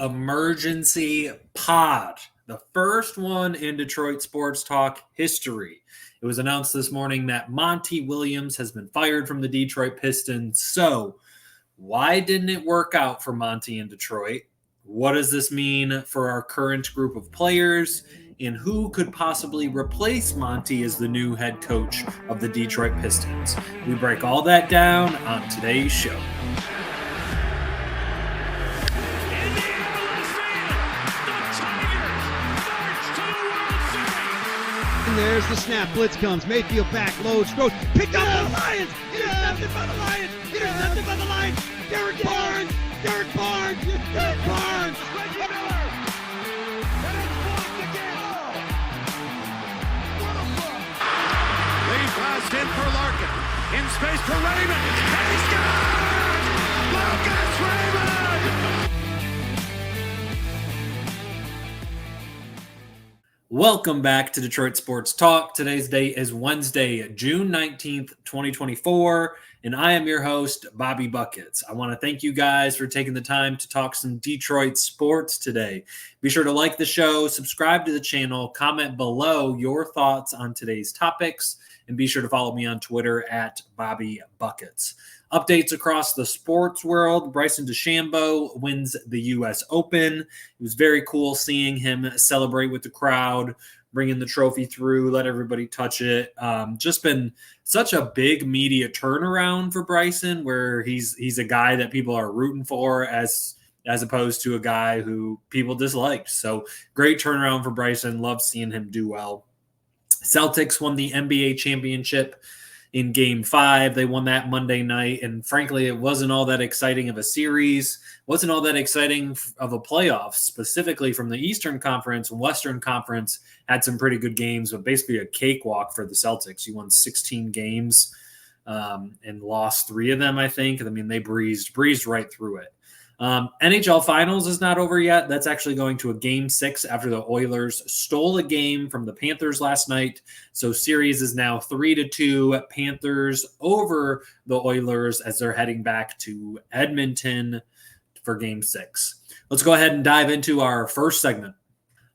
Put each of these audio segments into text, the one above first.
emergency pod, the first one in Detroit sports talk history. It was announced this morning that Monty Williams has been fired from the Detroit Pistons. So, why didn't it work out for Monty in Detroit? What does this mean for our current group of players? And who could possibly replace Monty as the new head coach of the Detroit Pistons? We break all that down on today's show. And there's the snap. Blitz comes. Mayfield back. Loads. Throws. Picked up by the Lions. Intercepted by the Lions. Intercepted by the Lions. Derek Barnes. Derek Barnes. Derek Barnes. Reggie Miller. And it's blocked again. What a block. Lead pass in for Larkin. In space for Raymond. And he scores! Lucas Raymond! Welcome back to Detroit Sports Talk. Today's date is Wednesday, June 19th, 2024, and I am your host, Bobby Buckets. I want to thank you guys for taking the time to talk some Detroit sports today. Be sure to like the show, subscribe to the channel, comment below your thoughts on today's topics, and be sure to follow me on Twitter at Bobby Buckets. Updates across the sports world. Bryson DeChambeau wins the U.S. Open. It was very cool seeing him celebrate with the crowd, bringing the trophy through, let everybody touch it. Just been such a big media turnaround for Bryson, where he's a guy that people are rooting for as opposed to a guy who people disliked. So great turnaround for Bryson. Love seeing him do well. Celtics won the NBA championship in Game 5. They won that Monday night, and frankly, it wasn't all that exciting of a series. Wasn't all that exciting of a playoff, specifically from the Eastern Conference. Western Conference had some pretty good games, but basically a cakewalk for the Celtics. You won 16 games and lost 3 of them, I think. I mean, they breezed right through it. NHL Finals is not over yet. That's actually going to a Game 6 after the Oilers stole a game from the Panthers last night. So series is now 3-2 Panthers over the Oilers as they're heading back to Edmonton for Game 6. Let's go ahead and dive into our first segment.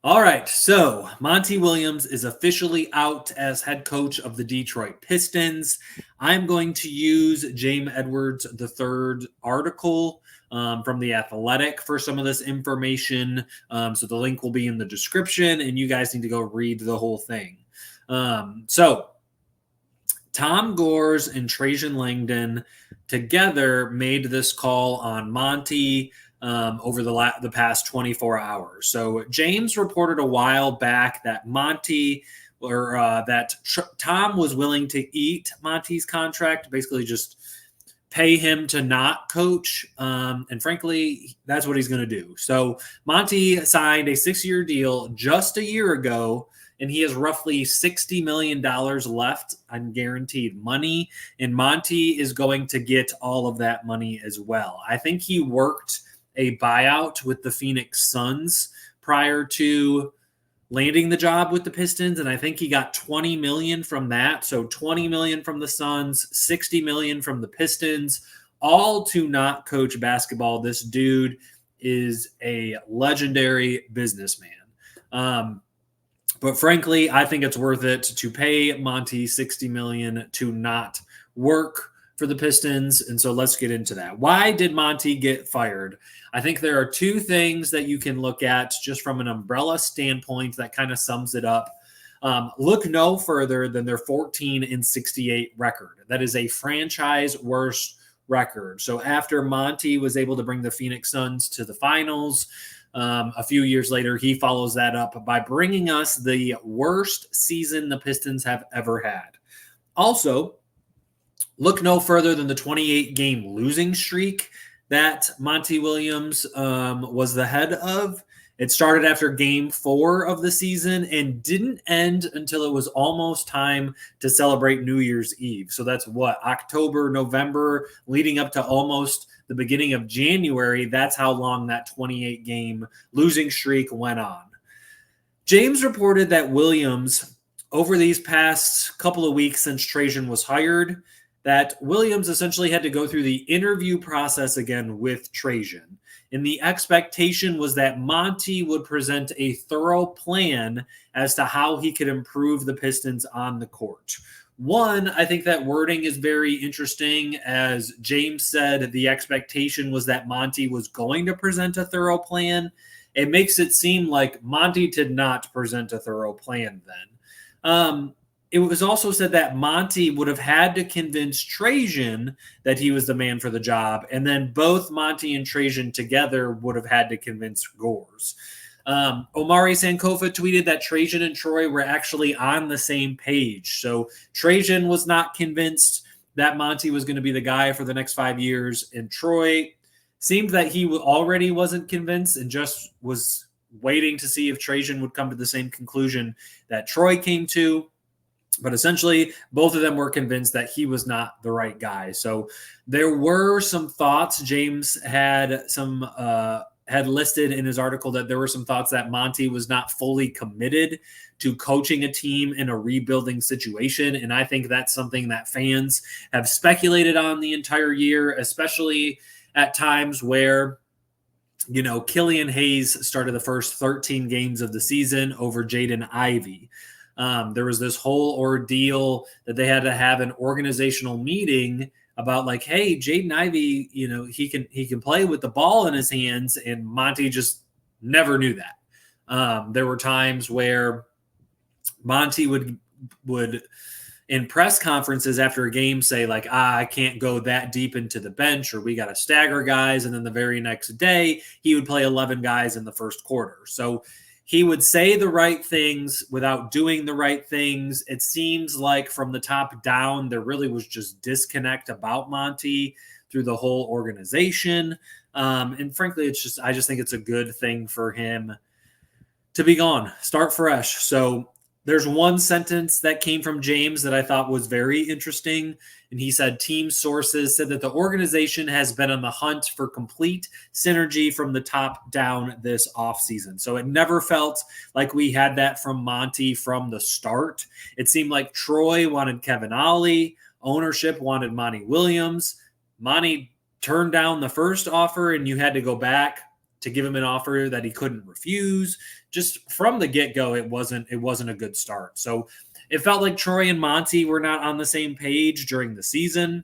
All right, so Monty Williams is officially out as head coach of the Detroit Pistons. I'm going to use James Edwards III article from The Athletic for some of this information. So the link will be in the description, and you guys need to go read the whole thing. So Tom Gores and Trajan Langdon together made this call on Monty over the past 24 hours. So James reported a while back that Tom was willing to eat Monty's contract, basically just pay him to not coach. And frankly, that's what he's going to do. So Monty signed a 6-year deal just a year ago, and he has roughly $60 million left on guaranteed money. And Monty is going to get all of that money as well. I think he worked a buyout with the Phoenix Suns prior to landing the job with the Pistons, and I think he got $20 million from that. So $20 million from the Suns, $60 million from the Pistons, all to not coach basketball. This dude is a legendary businessman. But frankly, I think it's worth it to pay Monty $60 million to not work for the Pistons. And so let's get into that. Why did Monty get fired? I think there are 2 things that you can look at just from an umbrella standpoint that kind of sums it up. Look no further than their 14-68 record. That is a franchise worst record. So after Monty was able to bring the Phoenix Suns to the finals, a few years later, he follows that up by bringing us the worst season the Pistons have ever had. Also, look no further than the 28-game losing streak that Monty Williams was the head of. It started after Game 4 of the season and didn't end until it was almost time to celebrate New Year's Eve. So that's October, November, leading up to almost the beginning of January. That's how long that 28-game losing streak went on. James reported that Williams, over these past couple of weeks since Trajan was hired, that Williams essentially had to go through the interview process again with Trajan. And the expectation was that Monty would present a thorough plan as to how he could improve the Pistons on the court. One, I think that wording is very interesting. As James said, the expectation was that Monty was going to present a thorough plan. It makes it seem like Monty did not present a thorough plan then. It was also said that Monty would have had to convince Trajan that he was the man for the job, and then both Monty and Trajan together would have had to convince Gores. Omari Sankofa tweeted that Trajan and Troy were actually on the same page. So Trajan was not convinced that Monty was going to be the guy for the next 5 years, and Troy seemed that he already wasn't convinced and just was waiting to see if Trajan would come to the same conclusion that Troy came to. But essentially, both of them were convinced that he was not the right guy. So there were some thoughts. James had listed in his article that there were some thoughts that Monty was not fully committed to coaching a team in a rebuilding situation. And I think that's something that fans have speculated on the entire year, especially at times where, Killian Hayes started the first 13 games of the season over Jaden Ivey. There was this whole ordeal that they had to have an organizational meeting about, like, hey, Jaden Ivey, he can play with the ball in his hands, and Monty just never knew that. There were times where Monty would in press conferences after a game say, like, I can't go that deep into the bench, or we got to stagger guys, and then the very next day he would play 11 guys in the first quarter. So he would say the right things without doing the right things. It seems like from the top down, there really was just disconnect about Monty through the whole organization. And frankly, I just think it's a good thing for him to be gone, start fresh. So there's one sentence that came from James that I thought was very interesting. And he said, team sources said that the organization has been on the hunt for complete synergy from the top down this offseason. So it never felt like we had that from Monty from the start. It seemed like Troy wanted Kevin Ollie. Ownership wanted Monty Williams. Monty turned down the first offer, and you had to go back to give him an offer that he couldn't refuse. Just from the get-go, it wasn't a good start. So it felt like Troy and Monty were not on the same page during the season.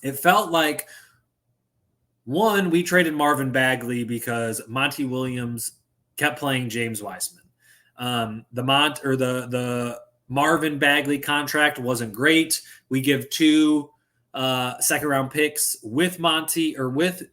It felt like, one, we traded Marvin Bagley because Monty Williams kept playing James Wiseman. The Marvin Bagley contract wasn't great. We give 2 second-round picks with Monty or with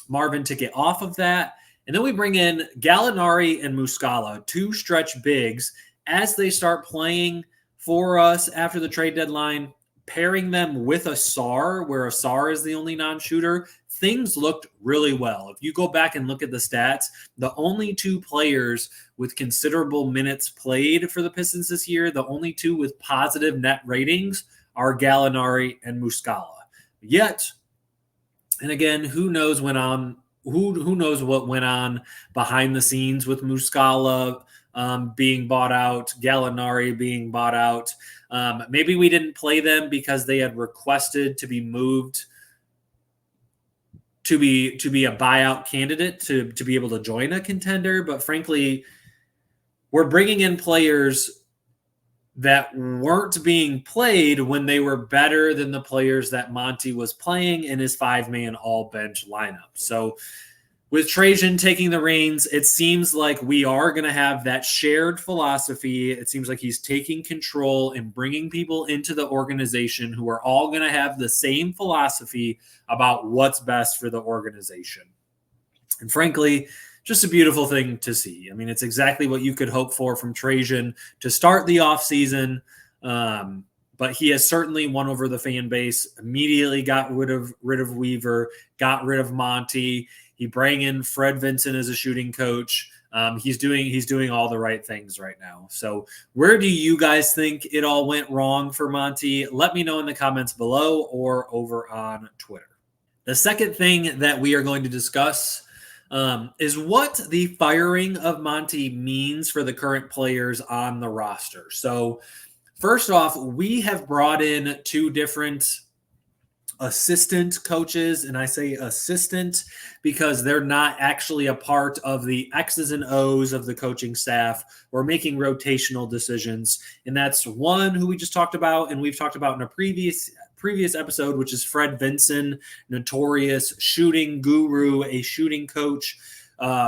Marvin to get off of that. And then we bring in Gallinari and Muscala, 2 stretch bigs, as they start playing for us after the trade deadline, pairing them with Asar, where Asar is the only non-shooter. Things looked really well. If you go back and look at the stats, the only 2 players with considerable minutes played for the Pistons this year, the only 2 with positive net ratings, are Gallinari and Muscala. Yet, and again, who knows what went on behind the scenes with Muscala being bought out, Gallinari being bought out. Maybe we didn't play them because they had requested to be moved to be a buyout candidate to be able to join a contender. But frankly, we're bringing in players that weren't being played when they were better than the players that Monty was playing in his 5-man all-bench lineup. So with Trajan taking the reins, it seems like we are going to have that shared philosophy. It seems like he's taking control and bringing people into the organization who are all going to have the same philosophy about what's best for the organization. And frankly, just a beautiful thing to see. I mean, it's exactly what you could hope for from Trajan to start the offseason. But he has certainly won over the fan base, immediately got rid of Weaver, got rid of Monty. He brought in Fred Vinson as a shooting coach. He's doing all the right things right now. So where do you guys think it all went wrong for Monty? Let me know in the comments below or over on Twitter. The second thing that we are going to discuss is what the firing of Monty means for the current players on the roster. So first off, we have brought in 2 different assistant coaches, and I say assistant because they're not actually a part of the X's and O's of the coaching staff or making rotational decisions. And that's one who we just talked about, and we've talked about in a previous episode, which is Fred Vinson, notorious shooting guru, a shooting coach.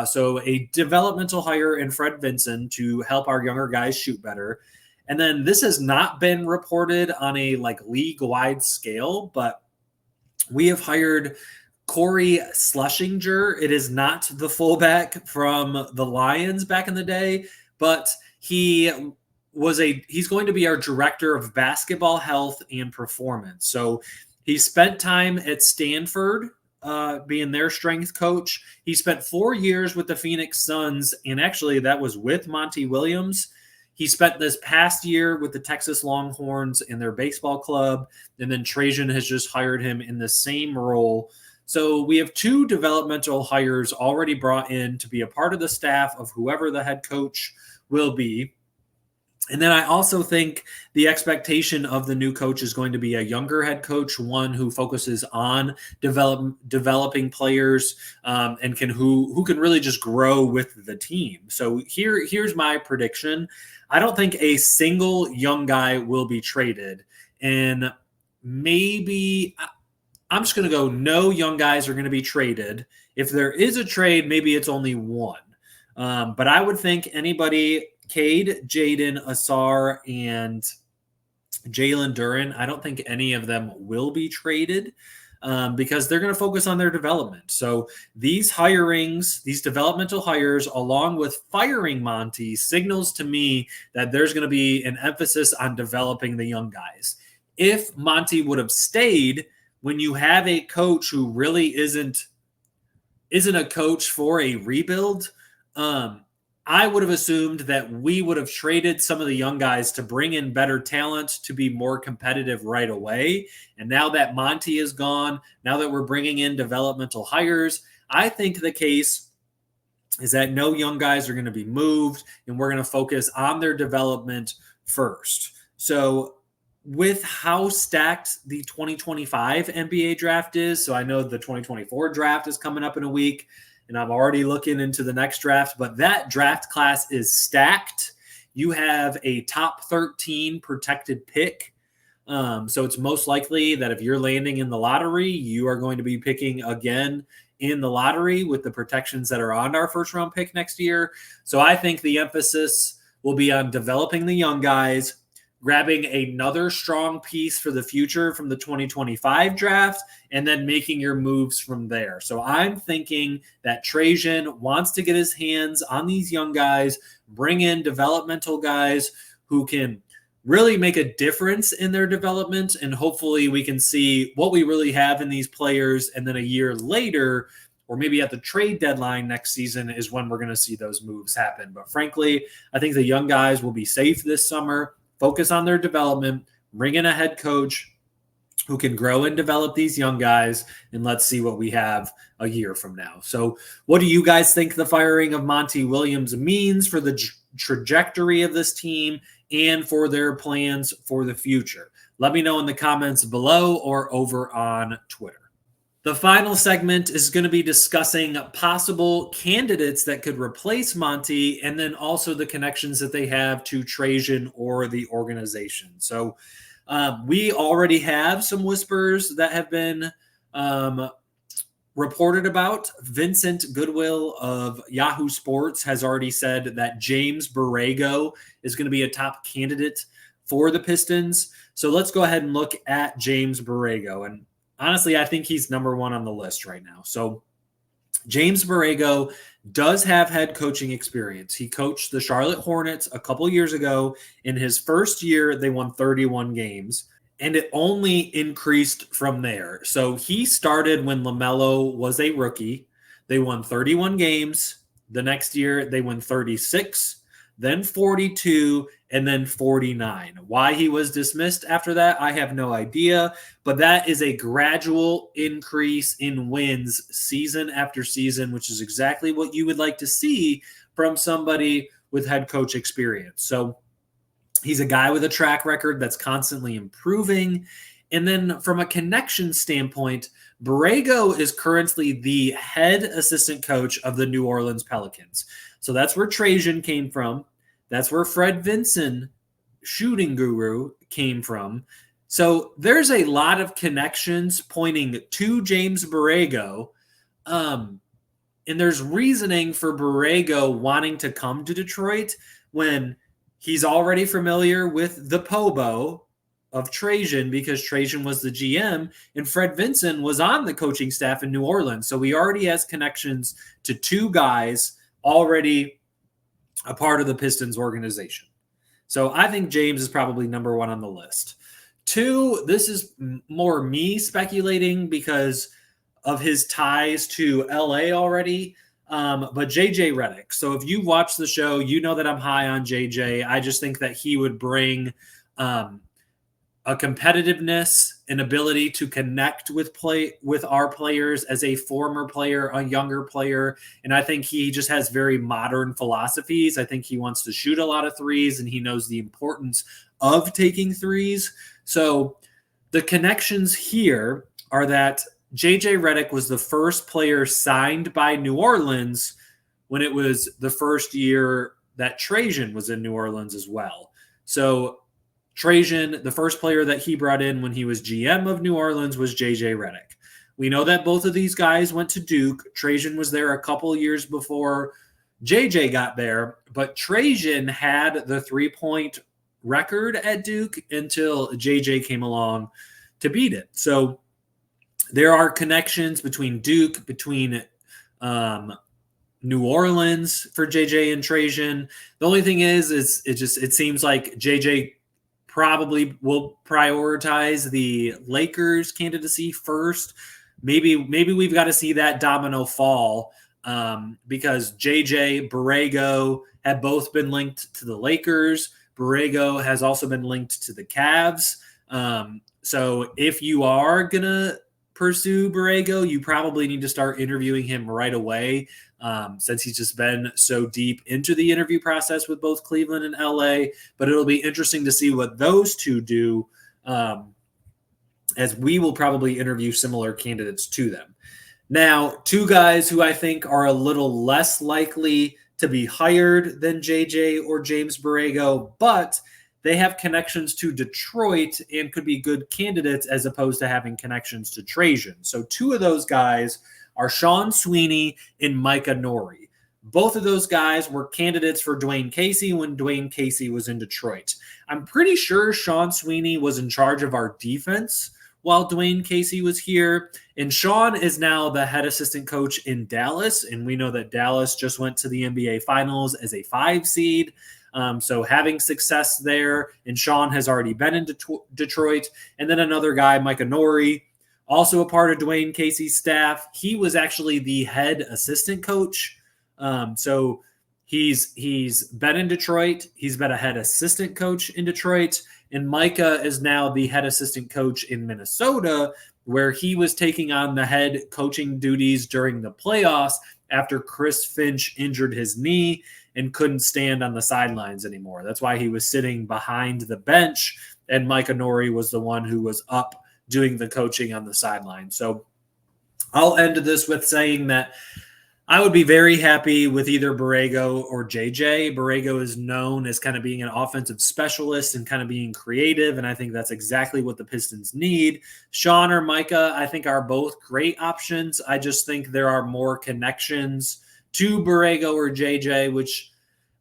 So a developmental hire in Fred Vinson to help our younger guys shoot better. And then this has not been reported on a league-wide scale, but we have hired Corey Schlesinger. It is not the fullback from the Lions back in the day, but he's going to be our director of basketball health and performance. So he spent time at Stanford, being their strength coach. He spent 4 years with the Phoenix Suns, and actually that was with Monty Williams. He spent this past year with the Texas Longhorns in their baseball club, and then Trajan has just hired him in the same role. So we have 2 developmental hires already brought in to be a part of the staff of whoever the head coach will be. And then I also think the expectation of the new coach is going to be a younger head coach, one who focuses on developing players and who can really just grow with the team. So here's my prediction. I don't think a single young guy will be traded. And maybe I'm just going to go no young guys are going to be traded. If there is a trade, maybe it's only one. But I would think anybody – Cade, Jaden, Asar, and Jalen Duren, I don't think any of them will be traded because they're going to focus on their development. So these hirings, these developmental hires, along with firing Monty, signals to me that there's going to be an emphasis on developing the young guys. If Monty would have stayed, when you have a coach who really isn't a coach for a rebuild, I would have assumed that we would have traded some of the young guys to bring in better talent to be more competitive right away. And now that Monty is gone, now that we're bringing in developmental hires, I think the case is that no young guys are going to be moved, and we're going to focus on their development first. So with how stacked the 2025 NBA draft is, so I know the 2024 draft is coming up in a week, and I'm already looking into the next draft, but that draft class is stacked. You have a top 13 protected pick. So it's most likely that if you're landing in the lottery, you are going to be picking again in the lottery with the protections that are on our first round pick next year. So I think the emphasis will be on developing the young guys, grabbing another strong piece for the future from the 2025 draft, and then making your moves from there. So I'm thinking that Trajan wants to get his hands on these young guys, bring in developmental guys who can really make a difference in their development, and hopefully we can see what we really have in these players, and then a year later, or maybe at the trade deadline next season, is when we're going to see those moves happen. But frankly, I think the young guys will be safe this summer. Focus on their development, bring in a head coach who can grow and develop these young guys, and let's see what we have a year from now. So what do you guys think the firing of Monty Williams means for the trajectory of this team and for their plans for the future? Let me know in the comments below or over on Twitter. The final segment is going to be discussing possible candidates that could replace Monty, and then also the connections that they have to Trajan or the organization. So we already have some whispers that have been reported about. Vincent Goodwill of Yahoo Sports has already said that James Borrego is going to be a top candidate for the Pistons. So let's go ahead and look at James Borrego. And honestly, I think he's number one on the list right now. So James Borrego does have head coaching experience. He coached the Charlotte Hornets a couple years ago. In his first year, they won 31 games, and it only increased from there. So he started when LaMelo was a rookie. They won 31 games. The next year, they won 36, then 42, and then 49. Why he was dismissed after that, I have no idea. But that is a gradual increase in wins season after season, which is exactly what you would like to see from somebody with head coach experience. So he's a guy with a track record that's constantly improving. And then from a connection standpoint, Borrego is currently the head assistant coach of the New Orleans Pelicans. So that's where Trajan came from. That's where Fred Vinson, shooting guru, came from. So there's a lot of connections pointing to James Borrego. And there's reasoning for Borrego wanting to come to Detroit when he's already familiar with the Pobo of Trajan, because Trajan was the GM and Fred Vinson was on the coaching staff in New Orleans. So he already has connections to two guys already a part of the Pistons organization. So I think James is probably number one on the list. Two, this is more me speculating because of his ties to LA already, but JJ Redick. So if you watch the show, you know that I'm high on JJ. I just think that he would bring a competitiveness, an ability to connect with our players as a former player, a younger player. And I think he just has very modern philosophies. I think he wants to shoot a lot of threes and he knows the importance of taking threes. So the connections here are that JJ Redick was the first player signed by New Orleans when it was the first year that Trajan was in New Orleans as well. So Trajan, the first player that he brought in when he was GM of New Orleans was JJ Redick. We know that both of these guys went to Duke. Trajan was there a couple years before JJ got there, but Trajan had the 3-point record at Duke until JJ came along to beat it. So there are connections between Duke, between New Orleans for JJ and Trajan. The only thing is it seems like JJ probably will prioritize the Lakers candidacy first. Maybe we've got to see that domino fall because JJ, Borrego have both been linked to the Lakers. Borrego has also been linked to the Cavs. So if you are going to pursue Borrego, you probably need to start interviewing him right away since he's just been so deep into the interview process with both Cleveland and LA. But it'll be interesting to see what those two do as we will probably interview similar candidates to them. Now, two guys who I think are a little less likely to be hired than JJ or James Borrego, but they have connections to Detroit and could be good candidates as opposed to having connections to Trajan. So two of those guys are Sean Sweeney and Micah Norrie. Both of those guys were candidates for Dwayne Casey when Dwayne Casey was in Detroit. I'm pretty sure Sean Sweeney was in charge of our defense while Dwayne Casey was here. And Sean is now the head assistant coach in Dallas. And we know that Dallas just went to the NBA Finals as a 5 seed. So having success there, and Sean has already been in Detroit. And then another guy, Micah Norrie, also a part of Dwayne Casey's staff. He was actually the head assistant coach. So he's been in Detroit. He's been a head assistant coach in Detroit. And Micah is now the head assistant coach in Minnesota, where he was taking on the head coaching duties during the playoffs after Chris Finch injured his knee and couldn't stand on the sidelines anymore. That's why he was sitting behind the bench, and Micah Norrie was the one who was up doing the coaching on the sideline. So I'll end this with saying that I would be very happy with either Borrego or JJ. Borrego is known as kind of being an offensive specialist and kind of being creative, and I think that's exactly what the Pistons need. Sean or Micah, I think, are both great options. I just think there are more connections to Borrego or JJ, which,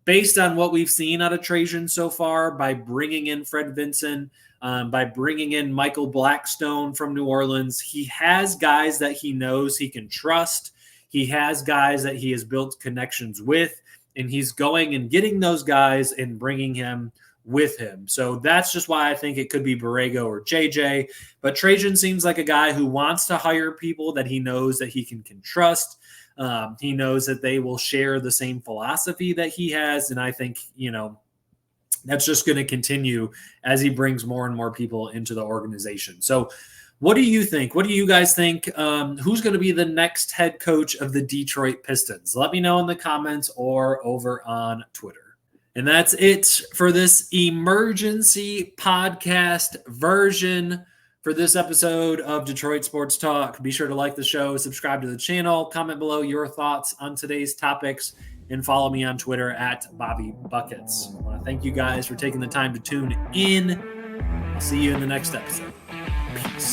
based on what we've seen out of Trajan so far, by bringing in Fred Vinson, by bringing in Michael Blackstone from New Orleans, he has guys that he knows he can trust. He has guys that he has built connections with, and he's going and getting those guys and bringing him with him. So that's just why I think it could be Borrego or JJ. But Trajan seems like a guy who wants to hire people that he knows that he can trust. He knows that they will share the same philosophy that he has. And I think, that's just going to continue as he brings more and more people into the organization. So what do you think? What do you guys think? Who's going to be the next head coach of the Detroit Pistons? Let me know in the comments or over on Twitter. And that's it for this emergency podcast version for this episode of Detroit Sports Talk. Be sure to like the show, subscribe to the channel, comment below your thoughts on today's topics, and follow me on Twitter at Bobby Buckets. I want to thank you guys for taking the time to tune in. I'll see you in the next episode. Peace.